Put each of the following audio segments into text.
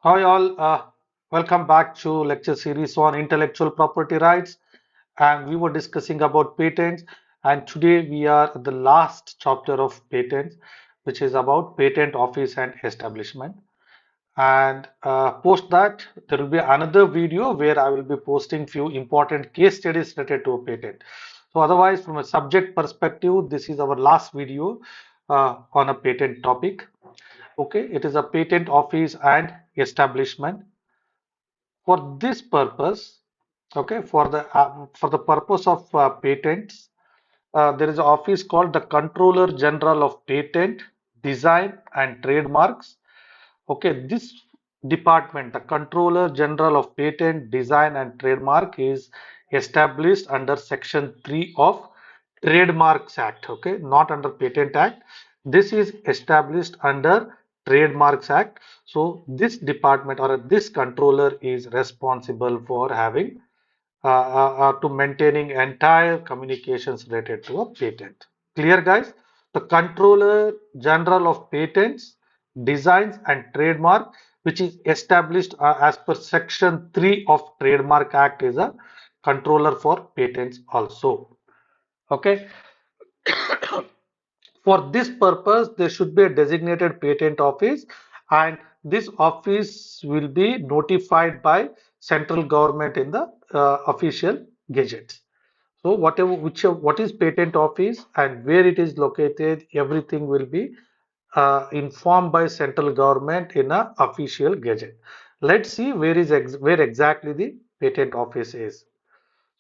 Hi all, welcome back to lecture series on intellectual property rights, and we were discussing about patents, and today we are at the last chapter of patents, which is about patent office and establishment. And post that, there will be another video where I will be posting few important case studies related to a patent. So otherwise, from a subject perspective, this is our last video on a patent topic. Okay, it is a patent office and establishment. For this purpose, okay, for the purpose of patents, there is an office called the Controller General of Patent, Design and Trademarks. Okay, this department, the Controller General of Patent, Design and Trademark, is established under Section 3 of Trademarks Act. Okay, not under Patent Act. This is established under Trademarks Act. So this department or this controller is responsible for having to maintaining entire communications related to a patent. Clear, guys? The Controller General of Patents, Designs and Trademark, which is established as per Section 3 of Trademark Act, is a controller for patents also. Okay. For this purpose, there should be a designated patent office, and this office will be notified by central government in the official gazettes. So what is patent office and where it is located, everything will be informed by central government in a official gazette. Let's see where exactly the patent office is.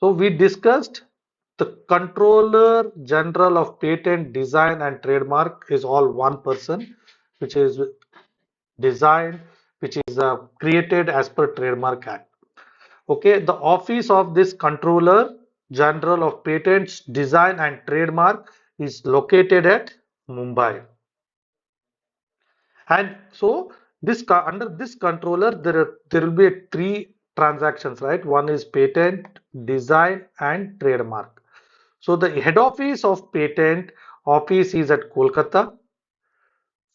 So we discussed the Controller General of Patent, Design and Trademark is all one person, which is designed, which is created as per Trademark Act. Okay, the office of this Controller General of Patents, Design and Trademark is located at Mumbai. And so under this controller, there will be three transactions, right? One is patent, design, and trademark. So the head office of patent office is at Kolkata.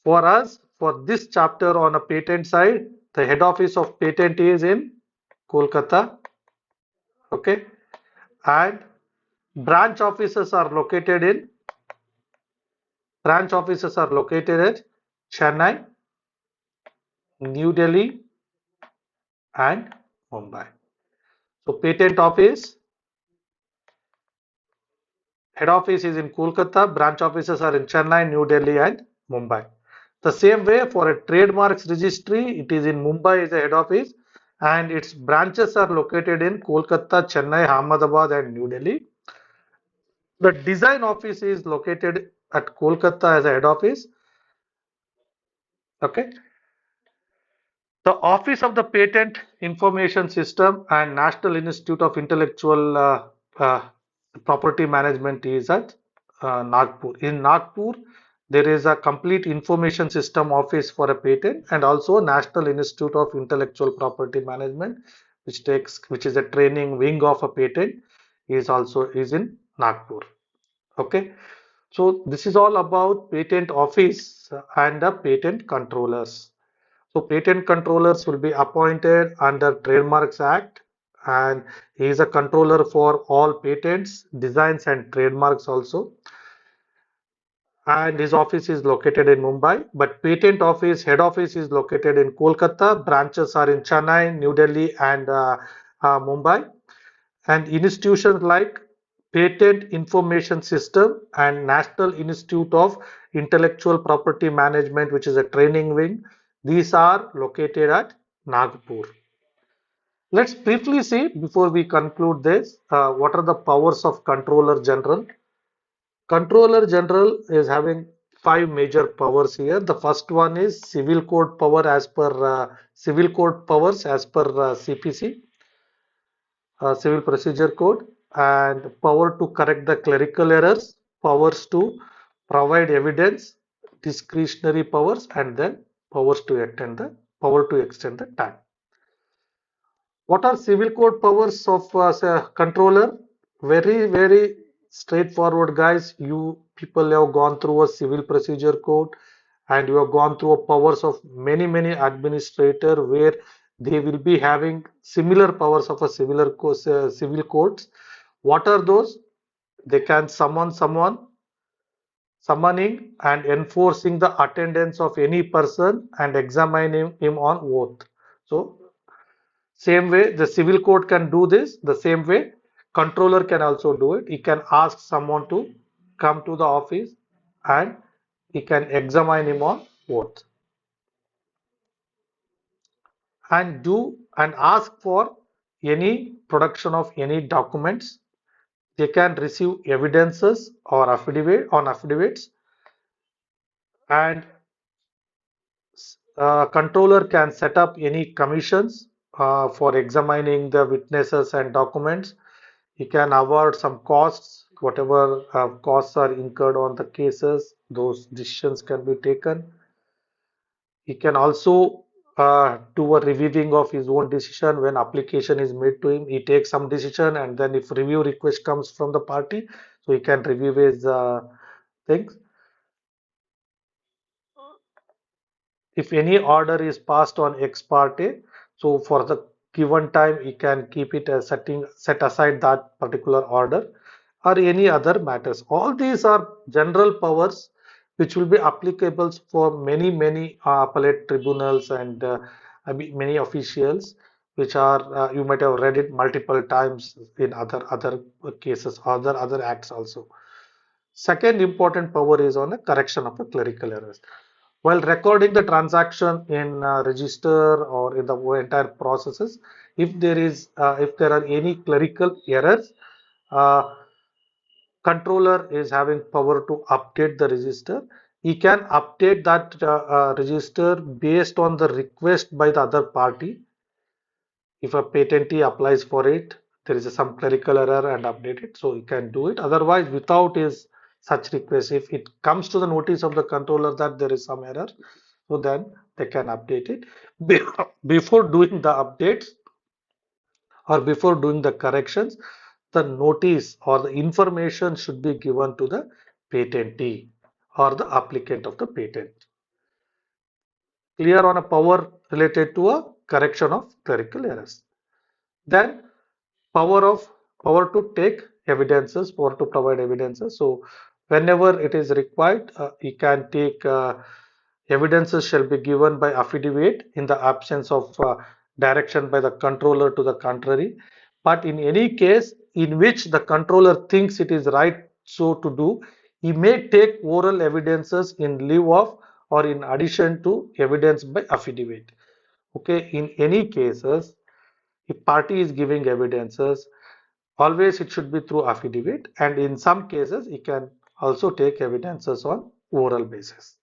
For us, for this chapter on a patent side, the head office of patent is in Kolkata. Okay, and branch offices are located in branch offices are located at Chennai, New Delhi, and Mumbai. So patent office, head office is in Kolkata, branch offices are in Chennai, New Delhi, and Mumbai. The same way for a trademarks registry, it is in Mumbai is the head office, and its branches are located in Kolkata, Chennai, Ahmedabad, and New Delhi. The design office is located at Kolkata as a head office. Okay. The Office of the Patent Information System and National Institute of Intellectual uh, Property Management is at Nagpur. In Nagpur, there is a complete information system office for a patent and also National Institute of Intellectual Property Management, which is a training wing of a patent, is in Nagpur. Okay, so this is all about patent office and the patent controllers. So patent controllers will be appointed under Trademarks Act, and he is a controller for all patents, designs and trademarks also. And his office is located in Mumbai, but patent office, head office is located in Kolkata. Branches are in Chennai, New Delhi and Mumbai. And institutions like Patent Information System and National Institute of Intellectual Property Management, which is a training wing, these are located at Nagpur. Let's briefly see before we conclude this what are the powers of Controller General. Controller General is having five major powers here. The first one is civil code power as per civil code powers as per CPC, Civil Procedure Code, and power to correct the clerical errors, powers to provide evidence, discretionary powers, and then power to extend the time. What are civil code powers of controller? Very straightforward, guys. You people have gone through a civil procedure code and you have gone through powers of many administrator where they will be having similar powers of a civil courts. What are those? They can summon someone, summoning and enforcing the attendance of any person and examining him on oath. So same way the civil court can do this, the same way controller can also do it. He can ask someone to come to the office and he can examine him on oath and do and ask for any production of any documents. They can receive evidences or affidavits, and controller can set up any commissions for examining the witnesses and documents. He can award some costs, whatever costs are incurred on the cases, those decisions can be taken. He can also do a reviewing of his own decision when application is made to him. He takes some decision, and then if review request comes from the party, so he can review his things. If any order is passed on ex parte, so for the given time, he can keep it as set aside that particular order or any other matters. All these are general powers which will be applicable for many appellate tribunals and I mean, many officials, which are you might have read it multiple times in other cases, other acts also. Second important power is on the correction of the clerical errors. While recording the transaction in register or in the entire processes, if there are any clerical errors, uh, controller is having power to update the register. He can update that register based on the request by the other party. If a patentee applies for it, there is some clerical error and update it, so he can do it. Otherwise, without his such request, if it comes to the notice of the controller that there is some error, so then they can update it. Before doing the updates or before doing the corrections, the notice or the information should be given to the patentee or the applicant of the patent. Clear on a power related to a correction of clerical errors. Then power of power to take evidences, power to provide evidences. So whenever it is required, he can take evidences shall be given by affidavit in the absence of direction by the controller to the contrary. But in any case in which the controller thinks it is right so to do, he may take oral evidences in lieu of or in addition to evidence by affidavit. Okay, in any cases, if party is giving evidences, always it should be through affidavit, and in some cases, it can also take evidences on oral basis.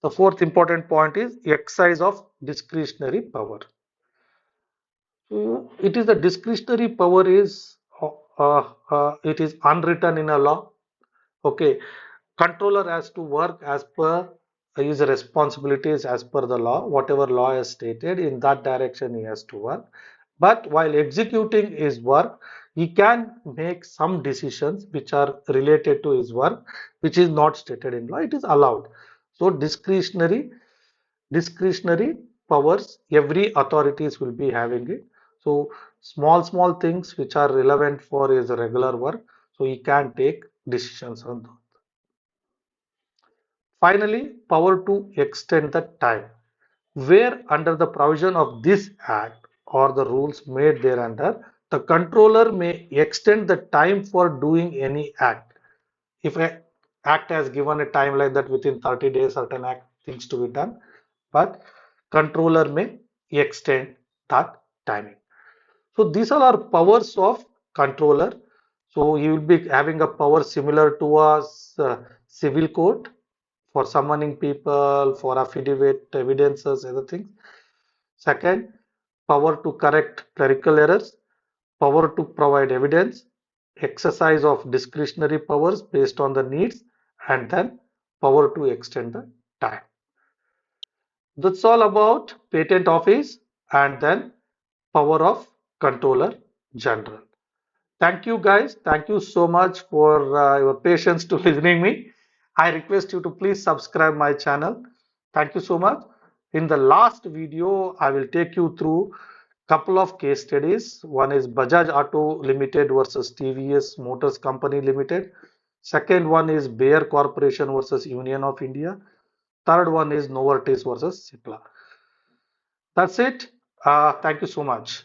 The fourth important point is exercise of discretionary power. So it is the discretionary power is it is unwritten in a law. Okay, controller has to work as per his responsibilities as per the law. Whatever law is stated, in that direction he has to work. But while executing his work, he can make some decisions which are related to his work, which is not stated in law. It is allowed. So discretionary powers, every authorities will be having it. So small things which are relevant for his regular work, so he can take decisions on those. Finally, power to extend the time, where under the provision of this act or the rules made thereunder, the controller may extend the time for doing any act. If an act has given a timeline that within 30 days certain act things to be done, but controller may extend that timing. So these all are powers of controller. So he will be having a power similar to a civil court for summoning people, for affidavit, evidences, other things. Second, power to correct clerical errors, power to provide evidence, exercise of discretionary powers based on the needs, and then power to extend the time. That's all about patent office and then power of controller general. Thank you guys. Thank you so much for your patience to listening me. I request you to please subscribe my channel. Thank you so much. In the last video, I will take you through couple of case studies. One is Bajaj Auto Limited versus TVS Motors Company Limited. Second one is Bayer Corporation versus Union of India. Third one is Novartis versus Cipla. That's it. Thank you so much.